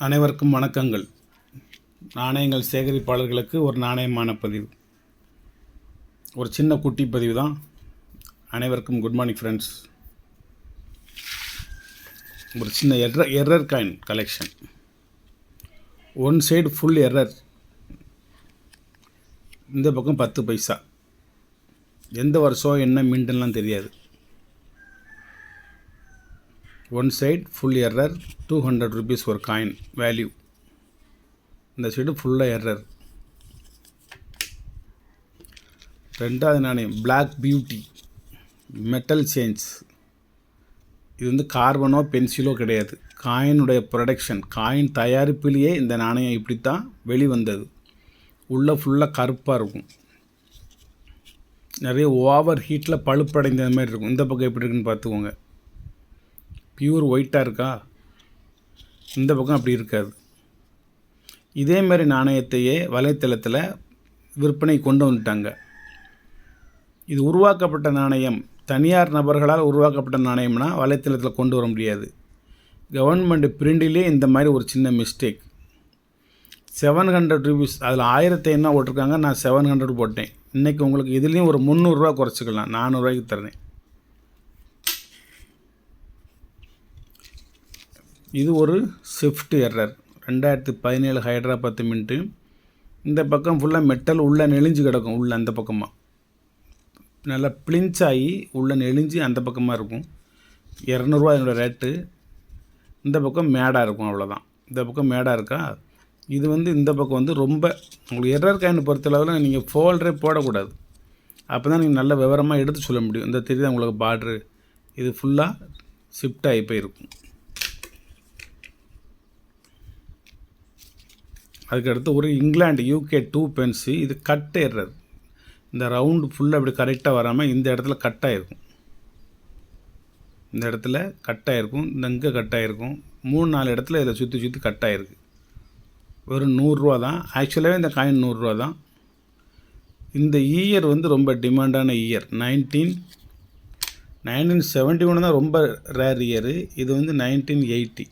அனைவருக்கும் வணக்கங்கள். நாணயங்கள் சேகரிப்பாளர்களுக்கு ஒரு நாணயமான பதிவு, ஒரு சின்ன குட்டி பதிவு தான். அனைவருக்கும் குட் மார்னிங் ஃப்ரெண்ட்ஸ். ஒரு சின்ன error coin collection. One side full error, இந்த பக்கம் 10 பைசா. எந்த வருஷம் என்ன மின்ட்டுலாம் தெரியாது. One side full error, 200 rupees ஒரு காயின் வேல்யூ. இந்த சைடு ஃபுல்லாக எரர். ரெண்டாவது நாணயம் பிளாக் பியூட்டி மெட்டல் சேஞ்ச். இது வந்து கார்பனோ பென்சிலோ கிடையாது, காயினுடைய ப்ரொடக்ஷன், காயின் தயாரிப்பிலேயே இந்த நாணயம் இப்படித்தான் வெளிவந்தது. உள்ளே ஃபுல்லாக கருப்பாக இருக்கும், நிறைய ஓவர் ஹீட்டில் பழுப்படைந்த மாதிரி இருக்கும். இந்த பக்கம் எப்படி இருக்குன்னு பார்த்துக்கோங்க. பியூர் ஒயிட்டாக இருக்கா, இந்த பக்கம் அப்படி இருக்காது. இதேமாரி நாணயத்தையே வலைத்தளத்தில் விற்பனை கொண்டு வந்துட்டாங்க. இது உருவாக்கப்பட்ட நாணயம், தனியார் நபர்களால் உருவாக்கப்பட்ட நாணயம்னா வலைத்தளத்தில் கொண்டு வர முடியாது. கவர்மெண்ட் பிரிண்டிலே இந்த மாதிரி ஒரு சின்ன மிஸ்டேக். 700 rupees, அதில் 1500 போட்டிருக்காங்க, நான் 700 போட்டேன். இன்றைக்கி உங்களுக்கு இதுலேயும் ஒரு 300 ரூபா குறைச்சிக்கலாம், 400 ரூபாய்க்கு தரேன். இது ஒரு ஷிஃப்ட் எரர், 2017 ஹைதராபாத் மின்ட்டு. இந்த பக்கம் ஃபுல்லாக மெட்டல் உள்ளே நெளிஞ்சு கிடக்கும், உள்ளே அந்த பக்கமாக நல்லா பிளின்ச் ஆகி உள்ளே நெளிஞ்சு அந்த பக்கமாக இருக்கும். 200 என்னோடய ரேட்டு. இந்த பக்கம் மேடாக இருக்கும், அவ்வளோதான். இந்த பக்கம் மேடாக இருக்கா. இது வந்து இந்த பக்கம் வந்து ரொம்ப உங்களுக்கு எரர் காயின் பொறுத்தளவில் நீங்கள் ஃபோல்டரே போடக்கூடாது. அப்போ தான் நீங்கள் நல்ல விவரமாக எடுத்து சொல்ல முடியும். இந்த தெரியுது உங்களுக்கு பார்ட்ரு, இது ஃபுல்லாக ஷிஃப்ட் ஆகி போயிருக்கும். அதுக்கடுத்து ஒரு இங்கிலாந்து UK 2 பென்ஸு. இது கட் எரர். இந்த ரவுண்டு ஃபுல்லாக அப்படி கரெக்டாக வராமல் இந்த இடத்துல கட் ஆகிருக்கும், இந்த இடத்துல கட் ஆகிருக்கும், இந்த இங்கே கட் ஆகிருக்கும். 3-4 இடத்துல இதில் சுற்றி சுற்றி கட் ஆகிருக்கு. வெறும் 100 ரூபா தான். ஆக்சுவலாகவே இந்த காயின் 100 ரூபா தான். இந்த இயர் வந்து ரொம்ப டிமாண்டான இயர். 1971 தான் ரொம்ப ரேர் இயரு. இது வந்து 1980.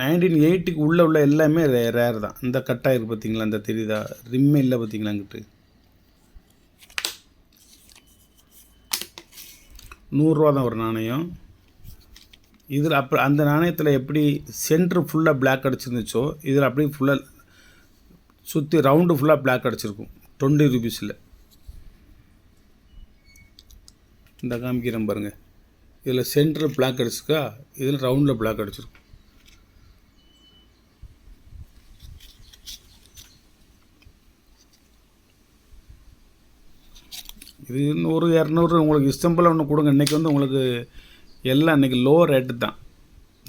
1980க்கு உள்ள எல்லாமே ரேர் தான். இந்த கட்டாயிருக்கு பார்த்தீங்களா, இந்த தெரியுதா, ரிம்மே இல்லை பார்த்தீங்களா அங்கிட்டு. 100 ரூபா தான் ஒரு நாணயம். இதில் அப்போ அந்த நாணயத்தில் எப்படி சென்ட்ரு ஃபுல்லாக பிளாக் அடிச்சிருந்துச்சோ, இதில் அப்படியே ஃபுல்லாக சுற்றி ரவுண்டு ஃபுல்லாக பிளாக் அடிச்சிருக்கும். 20 rupeesல இந்த காமிக்கிறேன் பாருங்கள். இதில் சென்ட்ரு பிளாக் அடிச்சிருக்கா, இதில் ரவுண்டில் பிளாக் அடிச்சிருக்கும். இது இன்னும் ஒரு 200 உங்களுக்கு இஷ்டம்பில் ஒன்று கொடுங்க. இன்றைக்கி வந்து உங்களுக்கு எல்லாம் இன்றைக்கி லோ ரேட்டு தான்.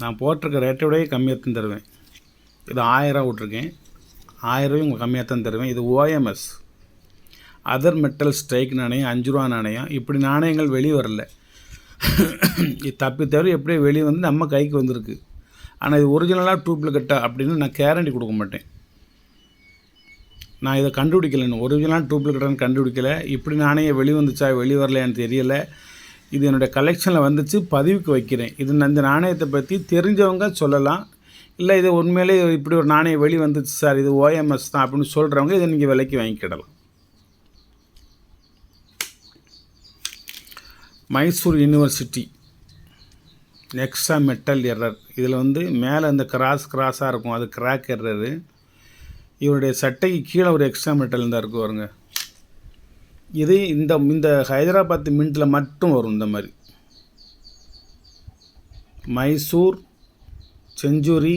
நான் போட்டிருக்க ரேட்டை விடையே கம்மியாக தான் தருவேன். இது 1000 விட்ருக்கேன், 1000 ரூபாய் உங்களுக்கு கம்மியாக தான் தருவேன். இது OMS அதர் மெட்டல் ஸ்ட்ரைக் நாணயம், 5 ரூபா நாணயம். இப்படி நாணயங்கள் வெளியே வரல. இது தப்பி தவிர எப்படியே வெளியே வந்து நம்ம கைக்கு வந்திருக்கு. ஆனால் இது ஒரிஜினலாக டூப்ளிகேட்டா அப்படின்னு நான் கேரண்டி கொடுக்க மாட்டேன். நான் இதை கண்டுபிடிக்கலைன்னு, ஒரிஜினலாக டூப்ளிகேட்டான்னு கண்டுபிடிக்கலை. இப்படி நாணயம் வெளி வந்துச்சா வெளியே வரலையான்னு தெரியலை. இது என்னுடைய கலெக்ஷனில் வந்துச்சு, பதிவுக்கு வைக்கிறேன். இது இந்த நாணயத்தை பற்றி தெரிஞ்சவங்க சொல்லலாம், இல்லை இது உண்மையிலே இப்படி ஒரு நாணயம் வெளி வந்துச்சு சார், இது OMS தான் அப்படின்னு சொல்கிறவங்க இதை நீங்கள் விலைக்கு வாங்கிக்கிடலாம். Mysore university extra metal error. இதில் வந்து மேலே இந்த கிராஸாக இருக்கும், அது கிராக் எரரு. இவருடைய சட்டைக்கு கீழே ஒரு எக்ஸ்ட்ரா மெட்டல் தான் இருக்குது பாருங்க. இது இந்த ஹைதராபாத் மின்ட்டில் மட்டும் வரும். இந்த மாதிரி மைசூர் செஞ்சுரி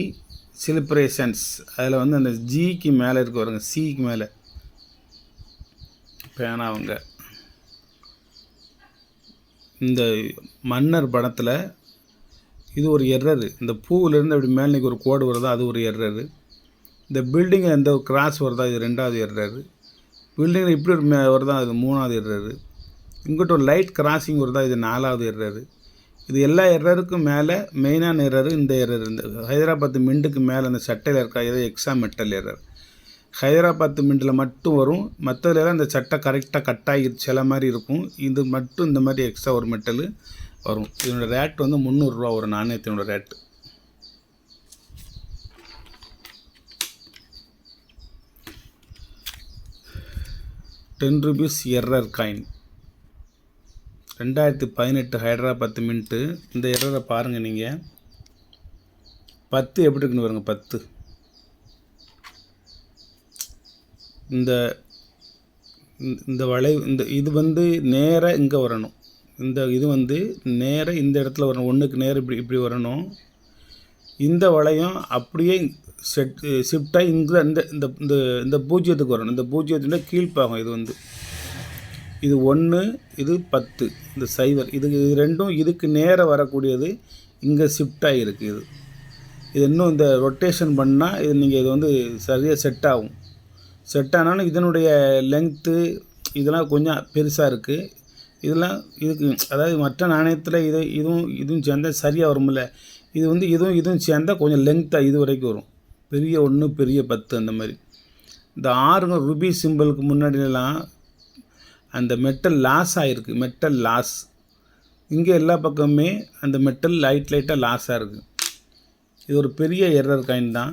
செலிப்ரேஷன்ஸ், அதில் வந்து அந்த ஜிக்கு மேலே இருக்கு பாருங்க, சிக்கு மேலே பேனாவங்க. இந்த மன்னர் படத்தில் இது ஒரு எரரு. இந்த பூவிலேருந்து அப்படி மேலே ஒரு கோடு வருதா, அது ஒரு எரரு. இந்த பில்டிங்கில் எந்த கிராஸ் வருதா, இது 2வது எரரு. பில்டிங்கில் இப்படி ஒரு வருதா, இது 3வது எரரு. இங்கிட்ட ஒரு லைட் கிராசிங் வருதா, இது 4வது எரரு. இது எல்லா எரருக்கும் மேலே மெயினான எரரு இந்த எரரு. இந்த ஹைதராபாத் மின்ட்டுக்கு மேலே அந்த சட்டையில் இருக்கா, இது எக்ஸ்ட்ரா மெட்டல் எரர். ஹைதராபாத் மின்ட்டில் மட்டும் வரும், மற்றதுலாம் இந்த சட்டை கரெக்டாக கட்டாகி சில மாதிரி இருக்கும். இது மட்டும் இந்த மாதிரி எக்ஸ்ட்ரா ஒரு மெட்டலு வரும். இதனோட ரேட் வந்து 300 ரூபா ஒரு நாணயத்தினோட rate. ₹10 error coin. 2018 Hyderabad mint. இந்த எர்ரரை பாருங்கள் நீங்கள். 10 எப்படி இருக்குன்னு பாருங்க. 10 இந்த வளைவு இது வந்து நேராக இங்கே வரணும். இது வந்து நேராக இந்த இடத்துல வரணும். ஒன்றுக்கு நேரம் இப்படி வரணும். இந்த வளையம் அப்படியே ஷிஃப்டாகி இங்கே இந்த பூஜ்ஜியத்துக்கு வரணும். இந்த பூஜ்ஜியத்துக்கு கீழ்ப்பாகும். இது 1, இது 10, இந்த 0. இது ரெண்டும் இதுக்கு நேராக வரக்கூடியது இங்கே ஷிஃப்ட் ஆகிருக்கு. இது இன்னும் இந்த ரொட்டேஷன் பண்ணால் இது வந்து சரியாக செட் ஆகும். செட் ஆனாலும் இதனுடைய லெங்க்த்து இதெல்லாம் கொஞ்சம் பெருசாக இருக்குது. இதெல்லாம் இதுக்கு அதாவது மற்ற நாணயத்தில் இதுவும் சேர்ந்தால் சரியாக வரும்ல. இது வந்து இதுவும் சேர்ந்தால் கொஞ்சம் லெங்க்த்தாக இது வரைக்கும் வரும். பெரிய 1, பெரிய 10 அந்த மாதிரி. இந்த 6 ரூபி சிம்பிளுக்கு முன்னாடிலாம் அந்த மெட்டல் லாஸ் ஆகிருக்கு. மெட்டல் லாஸ் இங்கே எல்லா பக்கமுமே அந்த மெட்டல் லைட்டாக லாஸாக இருக்குது. இது ஒரு பெரிய எர்ரர் காயின் தான்.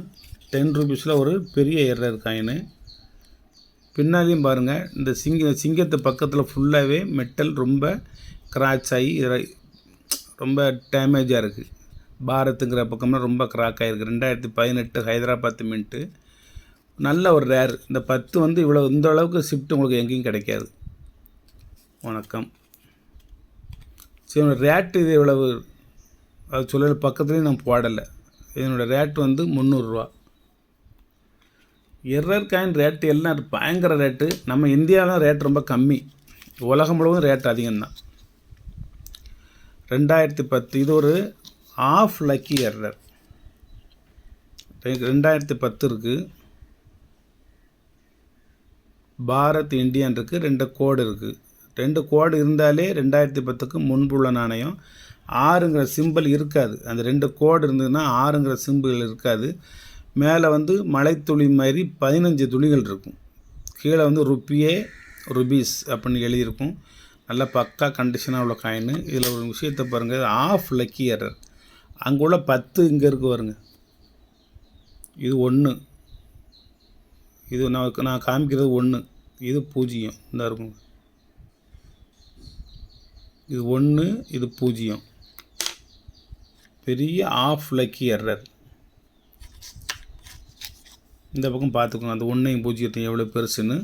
₹10 ஒரு பெரிய எர்ரர் காயின். பின்னாலையும் பாருங்கள். இந்த சிங்கத்து பக்கத்தில் ஃபுல்லாகவே மெட்டல் ரொம்ப கிராச் ஆகி ரொம்ப டேமேஜாக இருக்குது. பாரத்துங்கிற பக்கம்லாம் ரொம்ப கிராக் ஆகிருக்கு. 2018 ஹைதராபாத் மின்ட்டு. நல்ல ஒரு ரேர். இந்த 10 வந்து இந்த அளவுக்கு ஷிஃப்ட் உங்களுக்கு எங்கேயும் கிடைக்காது. வணக்கம். சரி, ரேட்டு இது எவ்வளவு அது சொல்லலை. பக்கத்துலேயும் நான் போடலை. இதனோட ரேட் வந்து ₹300. எர்ரர் காயின் ரேட்டு எல்லாம் பயங்கர ரேட்டு. நம்ம இந்தியாவில் ரேட் ரொம்ப கம்மி. உலகம் முழுவதும் ரேட் அதிகம்தான். 2010 இது ஒரு ஆஃப் லக்கி எர்ரர். 2010 இருக்குது. பாரத் இந்தியன் இருக்குது. 2 கோடு இருக்குது. 2 கோடு இருந்தாலே 2010க்கு முன்புள்ள நாணயம் 6ங்கிற சிம்பிள் இருக்காது. அந்த 2 கோடு இருந்ததுன்னா 6ங்கிற சிம்பிள் இருக்காது. மேலே வந்து மலைத்துளி மாதிரி 15 துளிகள் இருக்கும். கீழே வந்து ருபீஸ் அப்படின்னு எழுதியிருக்கும். நல்லா பக்கா கண்டிஷனாக உள்ள காயின். இதில் ஒரு விஷயத்தை பாருங்கள். Of lucky error. அங்கே உள்ள 10 இங்கே இருக்கு பாருங்க. இது 1. இது நான் காமிக்கிறது 1. இது 0 இந்த இருக்கும். இது 1, இது 0. பெரிய ஆஃப் லக்கி எர்ரர். இந்த பக்கம் பார்த்துக்கோங்க. அந்த 1ஐயும் 0ஐயும் எவ்வளோ பெருசுன்னு.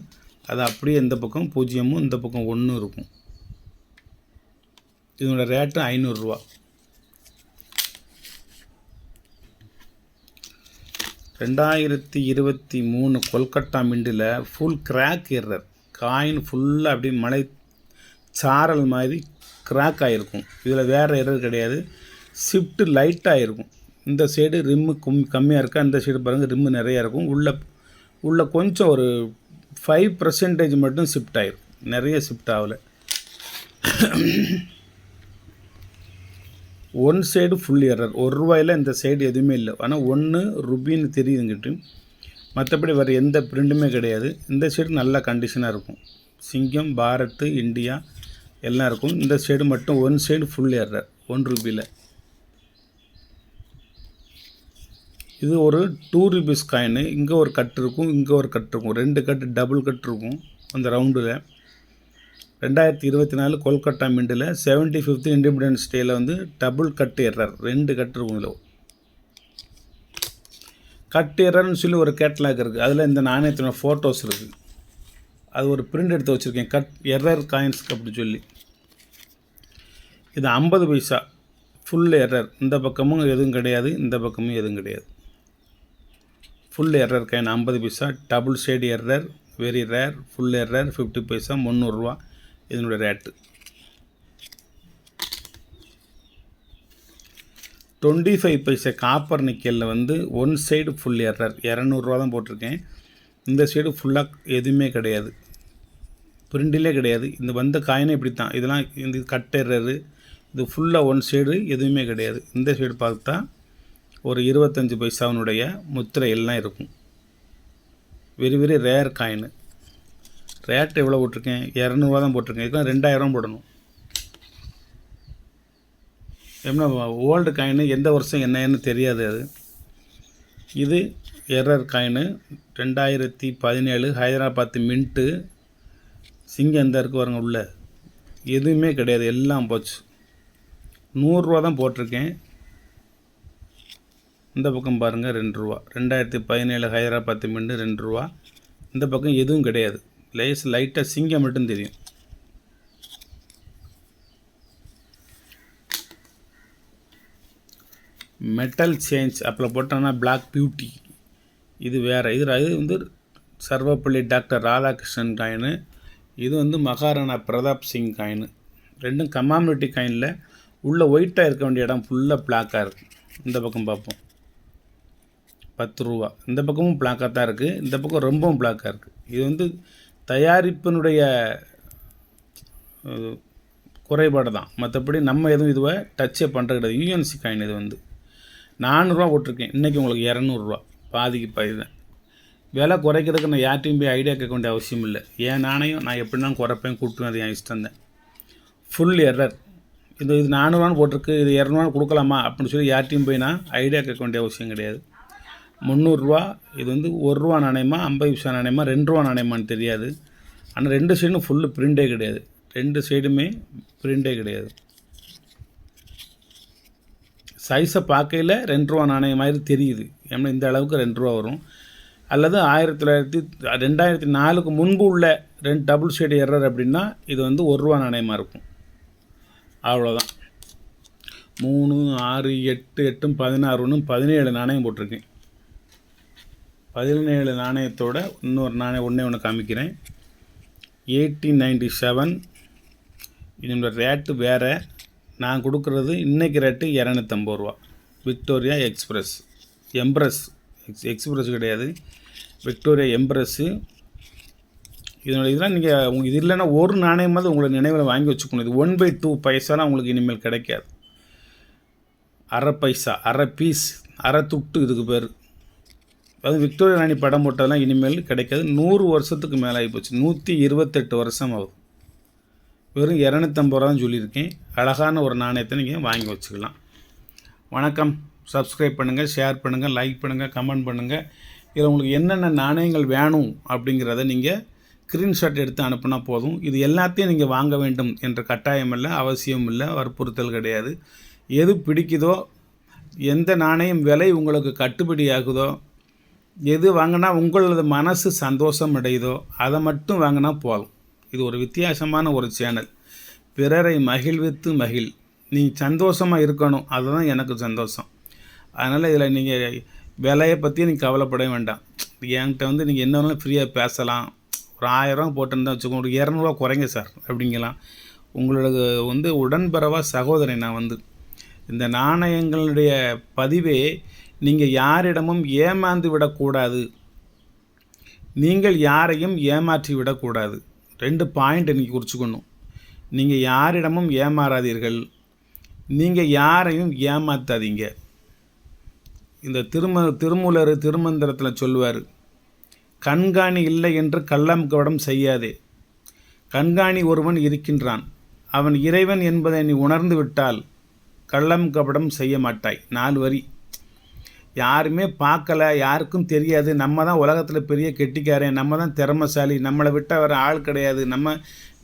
அது அப்படியே இந்த பக்கம் 0ம் இந்த பக்கம் 1 இருக்கும். இதனோட ரேட்டு ₹500. 2023 கொல்கட்டா மிண்டில் ஃபுல் கிராக் எர்ரர். காயின் ஃபுல்லாக அப்படியே மலை சாரல் மாதிரி கிராக் ஆகிருக்கும். இதில் வேறு எர்ரர் கிடையாது. ஷிஃப்ட்டு லைட்டாக இருக்கும். இந்த சைடு ரிம்மு கம்மியாக இருக்கா, இந்த சைடு பாருங்கள் ரிம்மு நிறையா இருக்கும். உள்ள கொஞ்சம் ஒரு 5% மட்டும் ஷிஃப்ட் ஆகிருக்கும். நிறைய ஷிஃப்ட் ஆகலை. One side full error. ₹1 இந்த சைடு எதுவுமே இல்லை. ஆனால் 1 ரூபின்னு தெரியுதுங்கிட்டு. மற்றபடி வேறு எந்த பிரிண்ட்டுமே கிடையாது. இந்த சைடு நல்ல கண்டிஷனாக இருக்கும். சிங்கம், பாரத், இந்தியா எல்லாம் இருக்கும். இந்த சைடு மட்டும் ஒன் சைடு ஃபுல் எரர் ₹1. இது ஒரு ₹2 காயின். இங்கே ஒரு கட் இருக்கும், இங்கே ஒரு கட் இருக்கும். 2 கட்டு டபுள் கட் இருக்கும் அந்த ரவுண்டில். 2024 கொல்கட்டா மிண்டில் 75th இண்டிபெண்டன்ஸ் டேயில் வந்து டபுள் கட் எரர் 2 கட் இருக்கும். இதில் கட் எரர்னு சொல்லி ஒரு கேட்லாக் இருக்குது. அதில் இந்த நாணயத்தின ஃபோட்டோஸ் இருக்குது. அது ஒரு பிரிண்ட் எடுத்து வச்சுருக்கேன், கட் எரர் காயின்ஸ் அப்படி சொல்லி. இது 50 பைசா ஃபுல் எரர். இந்த பக்கமும் எதுவும் கிடையாது, இந்த பக்கமும் எதுவும் கிடையாது. Full error coin 50 paisa. Double side error, very rare. Full error 50 paisa, ₹300 இதனுடைய ரேட்டு. 25 பைசா காப்பர் நிக்கலில் வந்து ஒன் சைடு ஃபுல் எரர் ₹200 தான் போட்டிருக்கேன். இந்த சைடு ஃபுல்லாக எதுவுமே கிடையாது, பிரிண்டிலே கிடையாது. இந்த வந்த காயினே இப்படி தான். இதெல்லாம் இந்த கட் எரரு. இது ஃபுல்லாக ஒன் சைடு எதுவுமே கிடையாது. இந்த சைடு பார்த்தா ஒரு 25 பைசாவினுடைய முத்திரை எல்லாம் இருக்கும். Very very rare coin. Rate எவ்வளோ போட்டிருக்கேன்? ₹200 தான் போட்டிருக்கேன். இதுதான் 2000 போடணும். என்ன ஓல்டு காயின், எந்த வருஷம் என்னன்னு தெரியாது அது. இது எரர் காயின் 2017 ஹைதராபாத் மின்ட்டு. சிங்கம் எந்த இருக்குது பாருங்க உள்ள, எதுவுமே கிடையாது, எல்லாம் போச்சு. 100 ரூபா தான் போட்டிருக்கேன். இந்த பக்கம் பாருங்கள் 2 ரூபா. 2017 ஹைதராபாத் மின்னு 2 ரூபா. இந்த பக்கம் எதுவும் கிடையாது, லைட்டாக சிங்கம் மட்டும் தெரியும். மெட்டல் சேஞ்ச் அப்போ போட்டோன்னா பிளாக் பியூட்டி, இது வேறு. இது வந்து சர்வப்பள்ளி டாக்டர் ராதாகிருஷ்ணன் காயின். இது வந்து மகாராணா பிரதாப் சிங் காயின். ரெண்டும் கமாமிட்டி காயினில் உள்ள ஒயிட்டாக இருக்க வேண்டிய இடம் ஃபுல்லாக பிளாக்காக இருக்குது. இந்த பக்கம் பார்ப்போம், 10 ரூபா. இந்த பக்கமும் பிளாக்காக தான் இருக்குது, இந்த பக்கம் ரொம்பவும் பிளாக்காக இருக்குது. இது வந்து தயாரிப்பினுடைய குறைபாடு தான், மற்றபடி நம்ம எதுவும் இதுவை டச்சே பண்ணுறது கிடையாது. யூஎன்சி காயின் இது வந்து 400 போட்டிருக்கேன். இன்றைக்கி உங்களுக்கு 200 பாதிக்கு பாதி தான். விலை குறைக்கிறதுக்கு நான் யார்ட்டையும் போய் ஐடியா கேட்க வேண்டிய அவசியம் இல்லை. என் நாணயம் நான் எப்படினாலும் குறைப்பேன், கூட்டுவேன், அது என் இஷ்டம் தான். Full error. இது 400 போட்டிருக்கு, இது 200 கொடுக்கலாமா அப்படின்னு சொல்லி யார்ட்டையும் போய் நான் ஐடியா கேட்க வேண்டிய அவசியம் கிடையாது. 300 ரூபா. இது வந்து 1 ரூபா நாணயமா 50 பைசா நாணயமா 2 ரூபா நாணயமான்னு தெரியாது. ஆனால் 2 சைடும் ஃபுல்லு பிரிண்டே கிடையாது, 2 சைடுமே பிரிண்டே கிடையாது. சைஸை பார்க்கையில் 2 ரூபா நாணயம் மாதிரி தெரியுது, ஏன்னா இந்த அளவுக்கு 2 ரூபா வரும். அல்லது 2004க்கு முன்பு உள்ள 2 டபுள் சைடு எரர் அப்படின்னா இது வந்து 1 ரூபா நாணயமாக இருக்கும். அவ்வளோதான். 3, 6, 8, 8, 16, 17 நாணயம் போட்டிருக்கேன். 17 நாணயத்தோட இன்னொரு நாணயம் ஒன்று காமிக்கிறேன். 1897. இதோட ரேட்டு வேறு. நான் கொடுக்குறது இன்றைக்கி ரேட்டு 250 ரூபா. விக்டோரியா எக்ஸ்பிரஸ் எம்ப்ரஸ், எக்ஸ்பிரஸ் கிடையாது, விக்டோரியா எம்ப்ரஸ்ஸு. இதெல்லாம் நீங்கள் இது இல்லைன்னா ஒரு நாணயமாவது உங்களை நினைவில் வாங்கி வச்சுக்கணும். இது 1/2 பைசாலாம் உங்களுக்கு இனிமேல் கிடைக்காது. அரை பைசா, அரை பீஸ், அரை துட்டு இதுக்கு பேர். அது விக்டோரியா ராணி படம் போட்டதெல்லாம் இனிமேல் கிடைக்காது. 100 வருஷத்துக்கு மேலே ஆகிப்போச்சு, 128 வருஷம் ஆகுது. வெறும் 250 ரூபா தான் சொல்லியிருக்கேன். அழகான ஒரு நாணயத்தை நீங்கள் வாங்கி வச்சுக்கலாம். வணக்கம். சப்ஸ்கிரைப் பண்ணுங்கள், ஷேர் பண்ணுங்கள், லைக் பண்ணுங்கள், கமெண்ட் பண்ணுங்கள். இதில் உங்களுக்கு என்னென்ன நாணயங்கள் வேணும் அப்படிங்கிறத நீங்கள் ஸ்க்ரீன்ஷாட் எடுத்து அனுப்புனா போதும். இது எல்லாத்தையும் நீங்கள் வாங்க வேண்டும் என்ற கட்டாயம் இல்லை, அவசியம் இல்லை, வற்புறுத்தல் கிடையாது. எது பிடிக்குதோ, எந்த நாணயம் விலை உங்களுக்கு கட்டுப்படி ஆகுதோ, எது வாங்கினா உங்களது மனசு சந்தோஷம் அடையுதோ அதை மட்டும் வாங்கினா போதும். இது ஒரு வித்தியாசமான ஒரு சேனல். பிறரை மகிழ்வித்து மகிழ். நீ சந்தோஷமாக இருக்கணும், அதுதான் எனக்கு சந்தோஷம். அதனால் இதில் நீங்கள் விலையை பற்றி நீங்கள் கவலைப்பட வேண்டாம். என்கிட்ட வந்து நீங்கள் என்ன வேணாலும் ஃப்ரீயாக பேசலாம். ஒரு 1000 ரூபா போட்டிருந்தா வச்சுக்கோங்க, ஒரு 200 ரூபா குறைங்க சார் அப்படிங்கலாம். உங்களோட வந்து உடன்பிறவா சகோதரன் நான் வந்து. இந்த நாணயங்களுடைய பதிவே நீங்கள் யாரிடமும் ஏமாந்து விடக்கூடாது, நீங்கள் யாரையும் ஏமாற்றி விடக்கூடாது. 2 பாயிண்ட் இன்றைக்கி குறிச்சுக்கணும். நீங்கள் யாரிடமும் ஏமாறாதீர்கள், நீங்கள் யாரையும் ஏமாற்றாதீங்க. இந்த திருமூலர் திருமந்திரத்தில் சொல்லுவார், கண்காணி இல்லை என்று கள்ளம் கபடம் செய்யாதே. கண்காணி ஒருவன் இருக்கின்றான், அவன் இறைவன் என்பதை நீ உணர்ந்து விட்டால் கள்ளம் கபடம் செய்ய மாட்டாய். 4 வரி. யாருமே பார்க்கல, யாருக்கும் தெரியாது, நம்ம தான் உலகத்தில் பெரிய கெட்டிக்காரன், நம்ம தான் திறமைசாலி, நம்மளை விட்டால் வேறு ஆள் கிடையாது, நம்ம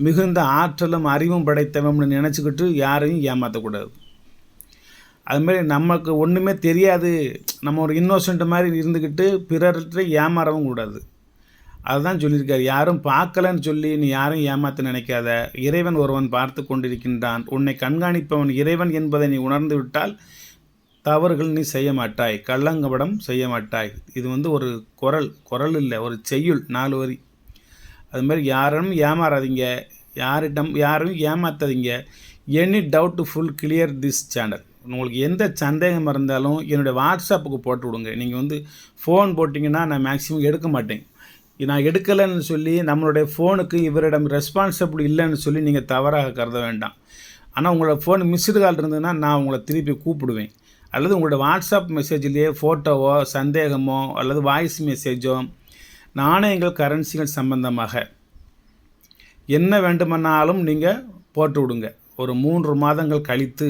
மிகுந்த ஆற்றலும் அறிவும் படைத்தவன்னு நினச்சிக்கிட்டு யாரையும் ஏமாற்றக்கூடாது. அதுமாரி நமக்கு ஒன்றுமே தெரியாது, நம்ம ஒரு இன்னோசென்ட் மாதிரி இருந்துக்கிட்டு பிறர்கிட்ட ஏமாறவும் கூடாது. அதுதான் சொல்லியிருக்காரு. யாரும் பார்க்கலன்னு சொல்லி நீ யாரும் ஏமாற்ற நினைக்காத. இறைவன் ஒருவன் பார்த்து கொண்டிருக்கின்றான், உன்னை கண்காணிப்பவன் இறைவன் என்பதை நீ உணர்ந்து விட்டால் தவறுகள் நீ செய்ய மாட்டாய், கள்ளங்கபடம் செய்ய மாட்டாய். இது வந்து ஒரு குரல் இல்லை, ஒரு செய்யுள், 4 வரி. அதுமாதிரி யாரும் ஏமாறாதீங்க, யாரும் ஏமாற்றாதீங்க. Any doubt full clear this channel. உங்களுக்கு எந்த சந்தேகம் இருந்தாலும் என்னுடைய வாட்ஸ்அப்புக்கு போட்டு விடுங்க. நீங்கள் வந்து ஃபோன் போட்டிங்கன்னா நான் மேக்ஸிமம் எடுக்க மாட்டேன். நான் எடுக்கலைன்னு சொல்லி நம்மளுடைய ஃபோனுக்கு இவரிடம் ரெஸ்பான்சிபிள் இல்லைன்னு சொல்லி நீங்கள் தவறாக கருத வேண்டாம். ஆனால் உங்களோட ஃபோன் மிஸ்டு கால் இருந்ததுன்னா நான் உங்களை திருப்பி கூப்பிடுவேன். அல்லது உங்களோட வாட்ஸ்அப் மெசேஜ்லேயே ஃபோட்டோவோ சந்தேகமோ அல்லது வாய்ஸ் மெசேஜோ நாணயங்கள் கரன்சிகள் சம்பந்தமாக என்ன வேண்டுமானாலும் நீங்கள் போட்டு விடுங்க. ஒரு 3 மாதங்கள் கழித்து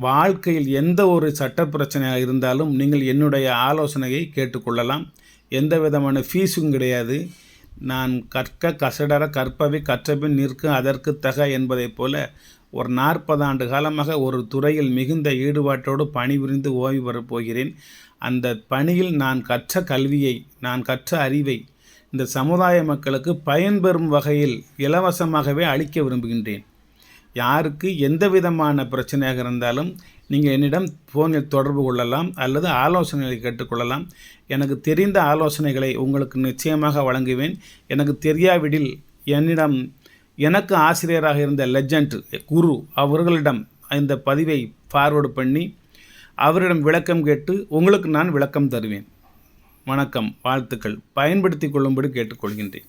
வாழ்க்கையில் எந்த ஒரு சட்ட பிரச்சனையாக இருந்தாலும் நீங்கள் என்னுடைய ஆலோசனையை கேட்டுக்கொள்ளலாம். எந்த விதமான ஃபீஸும் கிடையாது. நான் கற்க கசடர கற்பவை கற்றபின் நிற்க அதற்கு தக என்பதைப் போல ஒரு 40 ஆண்டு காலமாக ஒரு துறையில் மிகுந்த ஈடுபாட்டோடு பணிபுரிந்து ஓய்வு பெறப் போகிறேன். அந்த பணியில் நான் கற்ற கல்வியை, நான் கற்ற அறிவை இந்த சமுதாய மக்களுக்கு பயன்பெறும் வகையில் இலவசமாகவே அளிக்க விரும்புகின்றேன். யாருக்கு எந்த விதமான பிரச்சனையாக இருந்தாலும் நீங்கள் என்னிடம் ஃபோனில் தொடர்பு கொள்ளலாம் அல்லது ஆலோசனைகளை கேட்டுக்கொள்ளலாம். எனக்கு தெரிந்த ஆலோசனைகளை உங்களுக்கு நிச்சயமாக வழங்குவேன். எனக்கு தெரியாவிடில் எனக்கு ஆசிரியராக இருந்த லெஜண்ட் குரு அவர்களிடம் இந்த பதிவை ஃபார்வேர்டு பண்ணி அவரிடம் விளக்கம் கேட்டு உங்களுக்கு நான் விளக்கம் தருவேன். வணக்கம், வாழ்த்துக்கள். பயன்படுத்தி கொள்ளும்படி கேட்டுக்கொள்கின்றேன்.